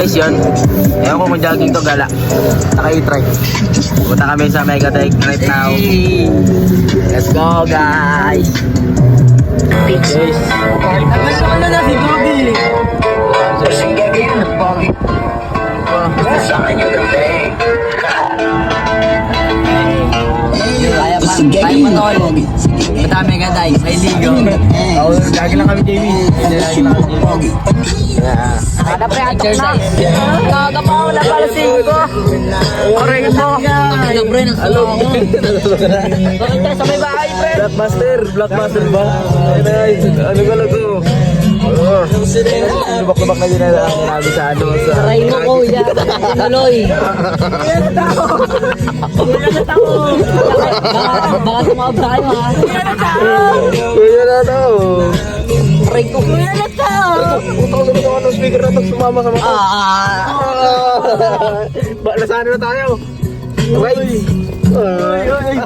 Guys, yun. Ewan ko kung jogging to, gala. Naka-e-trike. Punta kami sa Megatech right now. Let's go, guys. Guys. Ano na si Gobi? Kaya pa tol. Madami ka day, may ligo. Oo, lagi lang kami, Jamie. Lagi lang kami, Jamie. Ada pre exercise. Kagapaw na para 5. Oray mo. Ano pre, nasulo ako. Bakit sa may bahay pre? Blockbuster ba? Ano ka lago? Lubak-lubak na din na nabi sa ano. Aray mo kuya, tinuloy. Kuya na tao. Baka sumabra kayo ha. Kuya na tao. Aray ko, kuya na tao. Utang sa mga speaker na ito sumama sa mga. Nasaan na tayo? Wait.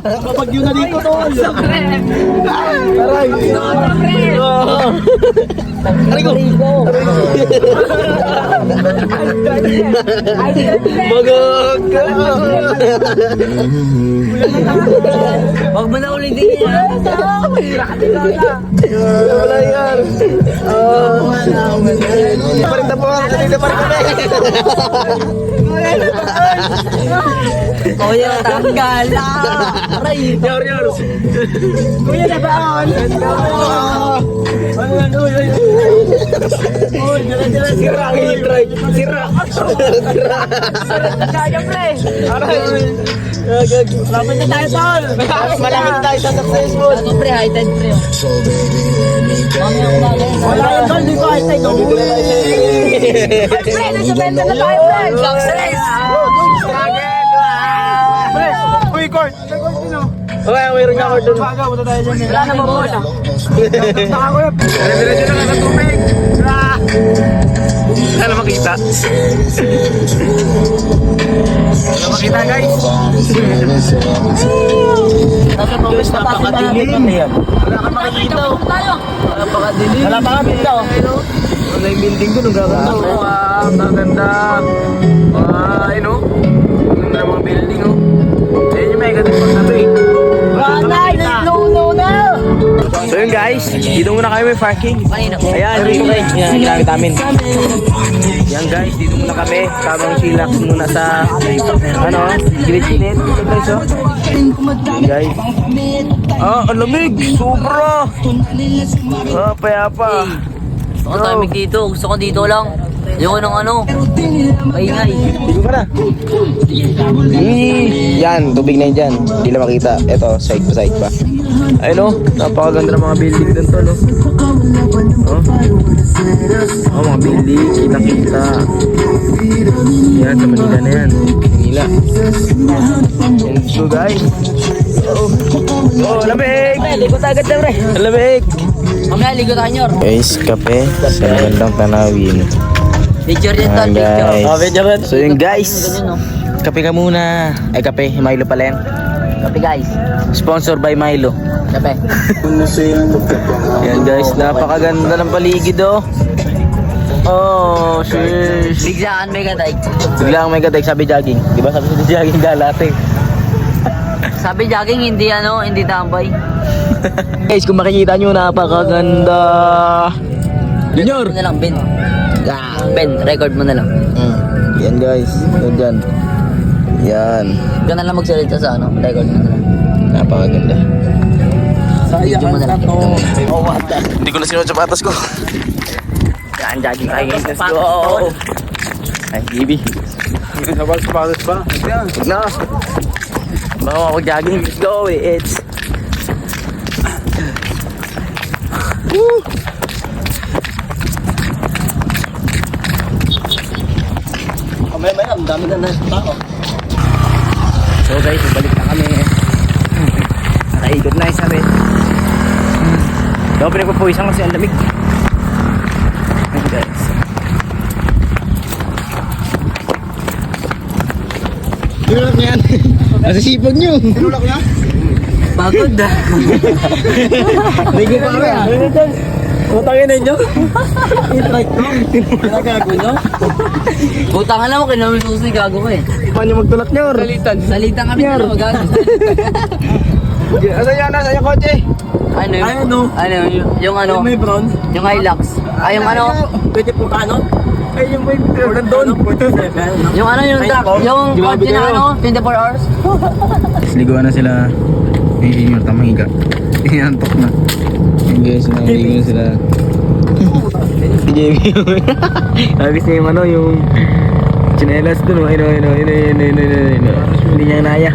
Kapag yun na dito tol. Aray. Aray ko. Magag. Huwag mo na ulitin yan. Wala yan. Parinta po ako. Kanina pa rin kami. Kuya na tanggal. Aray. Yor. Kuya na baon. Sira. Kaya pre. Aray. Lapit na tayo tol. Malapit tayo sa successful. Ako pre, high tide pre. Mamaya umaga yun. Wala yun tol, di ko high tide. Pre, nagsabenta na tayo pre. Success. Pre, uy, court. Okay, mayroon nga court dun. Wala na mabola. Diretso na ng tubig. Wala na makita. Wala makita, guys. Nasa tubig pa kasi Napakadilim. Wala ka makikita. Napakadilim. Wala pa kami daw. Wala yung building doon. Ang gaganda. Wow, ang gaganda. Ayun o. Ang ganda ng mga building o. Ayun yung mega trip na to eh. No. So yun guys, dito muna kayo may parking. Ayan, dito kayo. Yan, ginamit namin. Yan guys, dito muna kami. Habang chillax muna sa, gilid-gilid. Ito guys oh. Yan guys. Ang lamig. Sobra. Payapa. Ako timing dito. Gusto ko dito lang. Ayoko ng maingay. Dito ka na. Yan, tubig na yun dyan. Hindi na makita. Ito, side pa. Ayun o, napakaganda ng mga building dun to, no? Mga building, kita-kita. Yan, sa Manila na yan. Manila. And so guys. Lamig! Ligo tayo agad na pre. Lamig! Mamaya ligo tayo nyor. Guys, kape sa magandang tanawin. Picture din tol, picture. Guys. So yun guys. Kape ka muna. Ay kape, Milo pala yan. Kape guys. Sponsor by Milo. Kape. Yan guys, napakaganda ng paligid oh. Oh, sheesh. Biglaan may katay. Biglang may katay, sabi jogging. Di ba sabi sa jogging galate? Sabi jogging hindi hindi tambay. Guys, kung makikita nyo, napakaganda. Junior! Mo na lang, Ben. Ben, record mo na lang. Yan guys, yan dyan. Yan, Ikaw na lang magsalita sa record mo na lang. napakaganda. Video mo na lang. Hindi ko na sinuot sa patas ko. Yan, jogging tayo guys, let's go. Ay, Bibi. Sa patas ba? Yan. Na. Bawa ako jogging, let's go. It's woo! May ang dami na tao. So guys, balik na kami. Nakaikot na yung sabi. Daw pinagpapawisan kasi ang lamig. Ayan guys. Tinulak niya yan. Nasa sipag niyo. Tinulak niya? Pagod ah. Ligo pa rin ah. Putangin na nyo. Gago nyo? Puta nga naman, kinamisusi gago ko eh. Paano nyo magtulak nyo? Salitan kami dalawa, gago. Asa yan? Asa yung kotse? Ano yun? Ano? Yung ano? May brown. Yung Hilux. Ay, yung ano? Pwede po paano? Ay, yung may ulan doon. Yung ano yung truck? Yung kotse na ano? 24 hours? Liguan na sila. Engineer, tamang higa. Inantok na. Yung guys, naligo na sila. Si JB. Habis niya yung ano, yung chinelas dun. Ino. Hindi niya naya.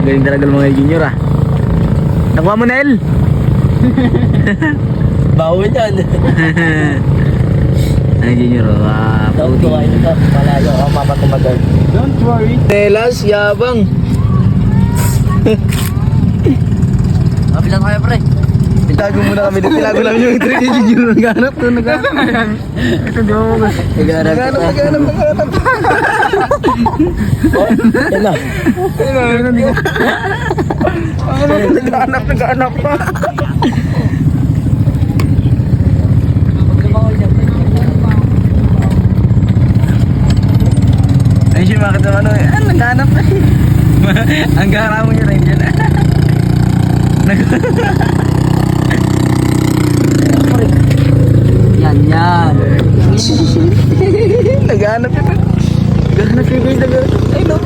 Galing talaga ng mga engineer ah. Nakuha mo, Nel? Bawo yan. Ay, engineer, ah. Don't worry, palayo ako mapatumagal. Don't worry. Chinelas, yabang. Mabilang kayo pre. Tinago muna kami dito. Tinago namin yung trick engineer. Naghanap to, naghanap. Ito, di mo ba? Naghanap. Yan na. Naghanap pa. Ay, siya, bakit naman ano eh? Naghanap na eh. Ang gara mo yun, Angel. Yan. Naghanap yun. Naghanap yun guys. Ay, no.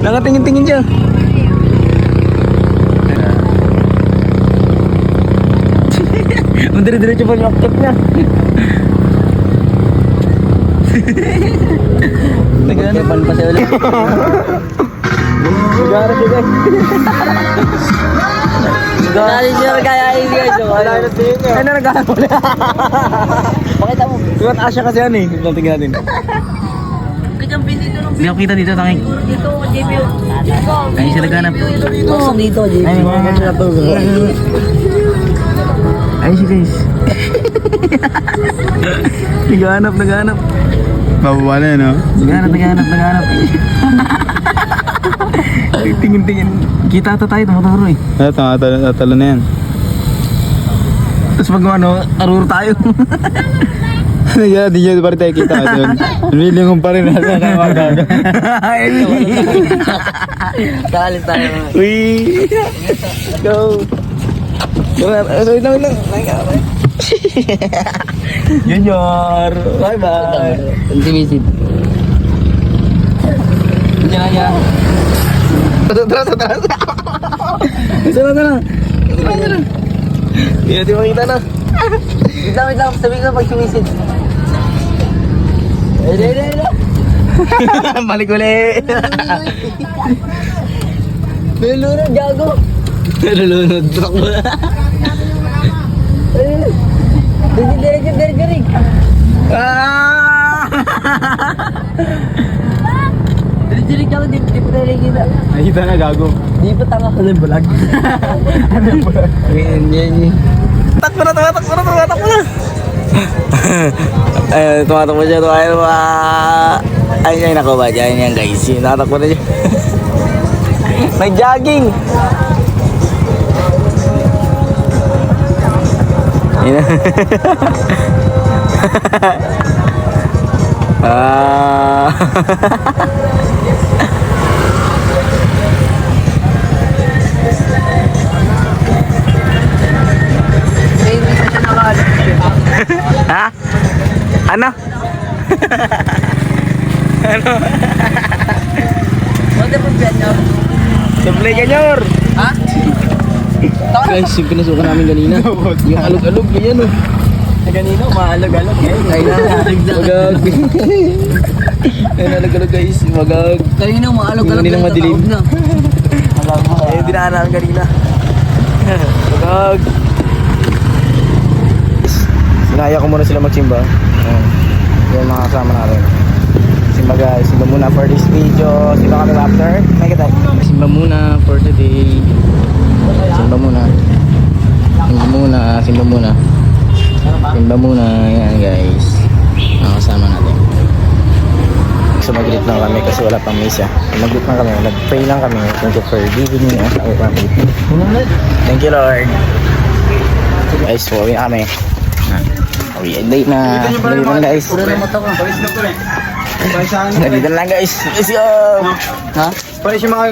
Nakatingin-tingin siya. Mandiri-diretso pa yung aktot niya. Naghanap pa siya ulit. Naghanap yun guys. Dali siya kaya guys. Wala na tingin niya. Ay na naghanap ulit. Pakita mo. Sugat Asya kasi yan eh. Tingnan natin. Kajampin dito nung Hindi ako kita dito, tanging. dito, JB. Ay, siya naghanap. Tusok dito, JB. Ay, ay, si guys. Naghanap. Bababa na yun, no? Naghanap. Tingin. Kita ata tayo, tumaturo eh. Talo na yan. Tapos pag ano, aruro tayo. Di nyo pa rin tayo kita. Nilingon pa rin natin na magaga. Kalit tayo. Uy! Go! Wait lang. Junior! Bye-bye! Intimisid. Yan. Atras. Sana. Hindi natin makita na. Wait lang. Sabi ko pag sumisid. Balik ulit. Nilunod, gago. Nalulunod. Takbo. Dirig. Dirig ako, di pa tayo kita. Nakita na gago. Di pa tanga ka ng bulag. Yan. Takbo na. Ay, tumatakbo siya. Ay, nako ba? Yan guys. Natakbo na siya. Nag-jogging. Ha? Ano? Wala po ba niya? Supply kanyor! Ha? Guys, yung pinasukan namin kanina. Yung alog-alog, yan o. Kanino, maalog-alog eh. Magag. Ayun, alog-alog guys. Magag. Kanino, maalog-alog Yung nilang madilim. na. Ayun, dinaan namin kanina. Magag. Sinaya ko muna sila magsimba. Yung mga kasama natin. Simba muna for this video. Simba kami after. Nakikita. Simba muna for today. Simba muna. Yan guys. Mga kasama natin. So mag-greet lang kami kasi wala pang misa. Mag-greet lang kami. Nag-pray lang kami. Thank you for giving me us our family. Thank you Lord. Guys, uwi na kami. Uwi, late na. Late na guys. Puro na mata ko. Palis na to eh. Palis sa akin. Nandito na lang guys. Let's go! Ha? Palis yung mga